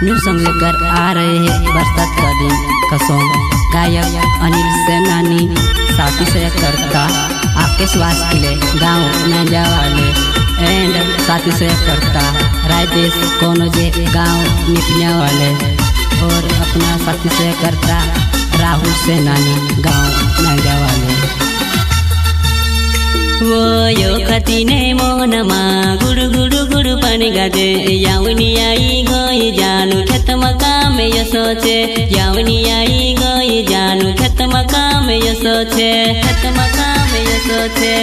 New song लेकर आ रहे हैं बरसात का दिन का सॉन्ग। गायक अनिल सेनानी साथी से करता आपके स्वास्थ्य के लिए गाँव नंजा वाले एंड साथी से करता रायदेश कोनोजे गाँव निपिया वाले और अपना साथी से करता राहुल सेनानी गाँव नंजा वाले। वो यो खतीने मोनमा गुरु गुरु गुरु पानी गाजे यावनी आई गई जानू खेत मकाम यो सोचे यावनी आई गई जानू खेत मकाम यो सोचे खेत मकाम यो सोचे।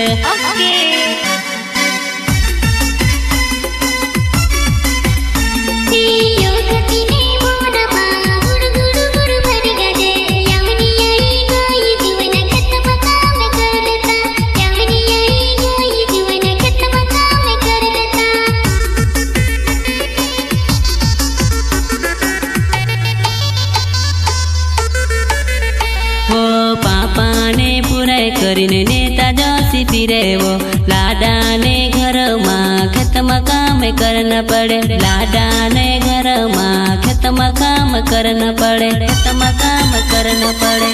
કરીને નેતા જોશી फिरे वो लाडा ने घर में खेत में काम करना पड़े लाडा ने घर में खेत में काम करना पड़े खेत में काम करना पड़े।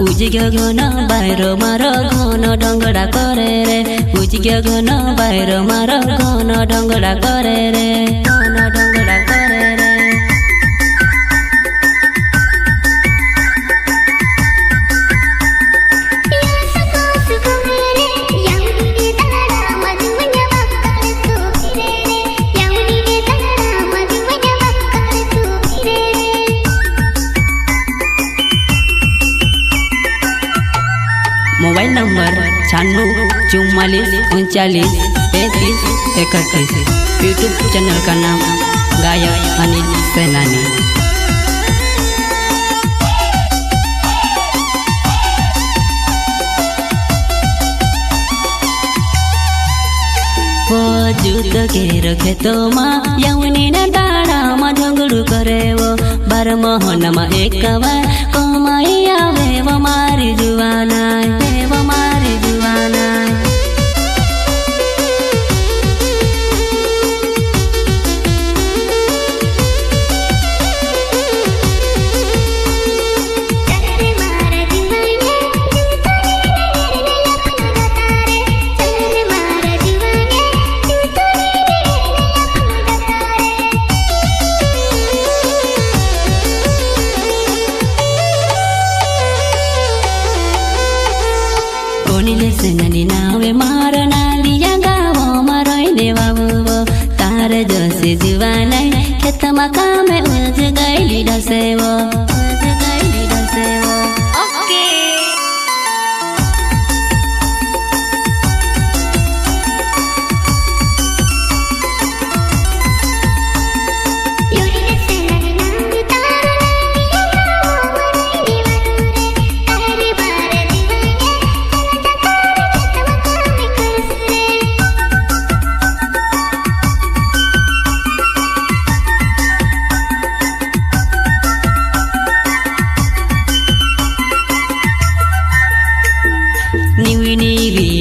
उजिग्यो घन बाहिर मार घन डंगड़ा करे रे उजिग्यो घन बाहिर मार घन डंगड़ा करे रे घन डंगड़ा करे रे। Mobile number 9644393331। यूट्यूब चैनल का नाम गायक अनिल सेनानी। वो जूत घेर खेतों में यमुनी न डाड़ा में झगड़ू करे वो 12 महीना में एक बार कमाई आवे वो मारी जुआना वो मारी जुआना। सेनानी नावे मार नालिया गाँव मारोई देवा वो तार जोशी जुवाना खेत में काम उज गईली डसे वो उज गईली डसे वो।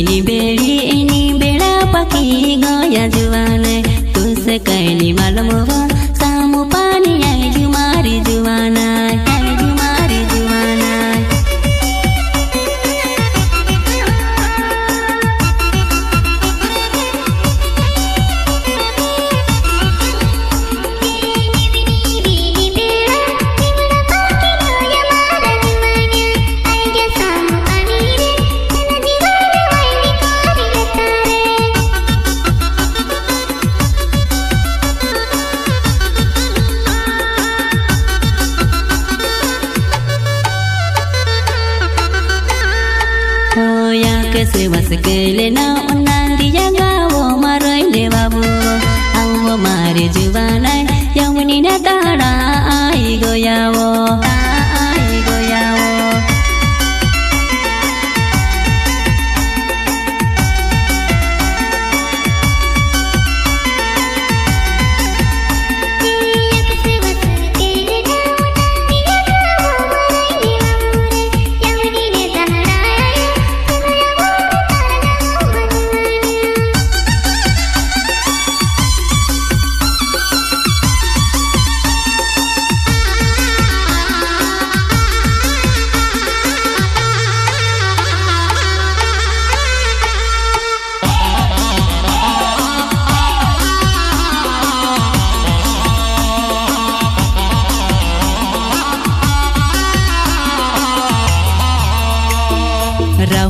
नी बेड़ी नी बेड़ा पकी गया जुआने तुझसे कहनी मालूम वो सामू पानी आई जुमारी जुआना आई जुमारी जुआना। से बस के लेना नांदिया गावो मारोई देवा वो आओ मारे जुबाना यमुनी न ताड़ा आई गया वो।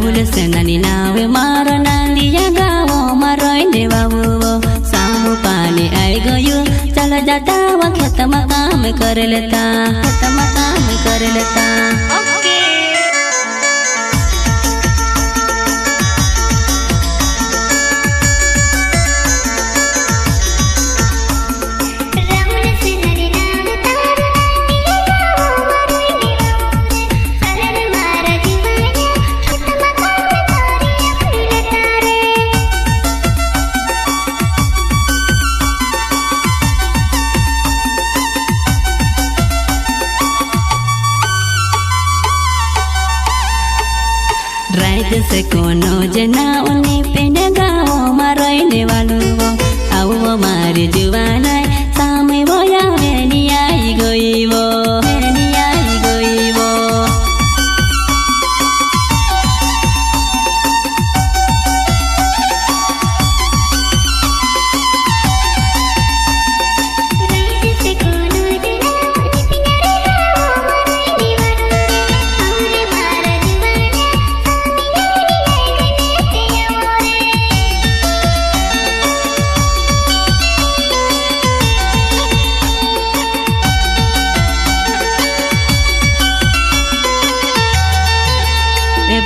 રાહુલ સેનાની નાવે મારો નાંદિયા ગામોમાં રહીને વાવો સામું પાણી આવી ગયું ચાલ જતા ખેતમાં કામ કરી લેતા रात से कोनो जनावनी पेन गाँवों रहीने वालुं आवो मारी जुवानाय सामे वोया वेनी आई गई वो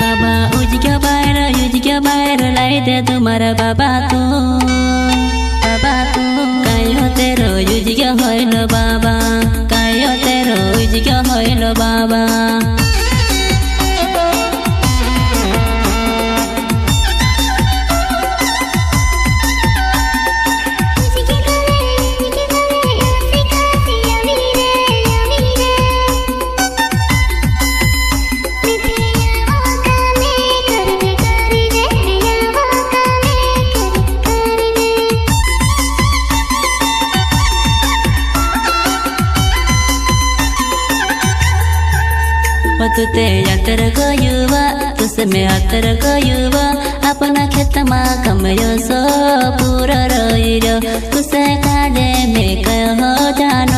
बाबा उजक्या बाहेर लाई दे तुम्हारा बाबा तू कायो तेरो उजक्या होइल बाबा कायो तेरो उजक्या होइल बाबा तुते यातर गयुवा तुसमे यातर गयुवा अपना खेत मा कमयो सो पूरा रहिरो तुसे काजे में कहो जानो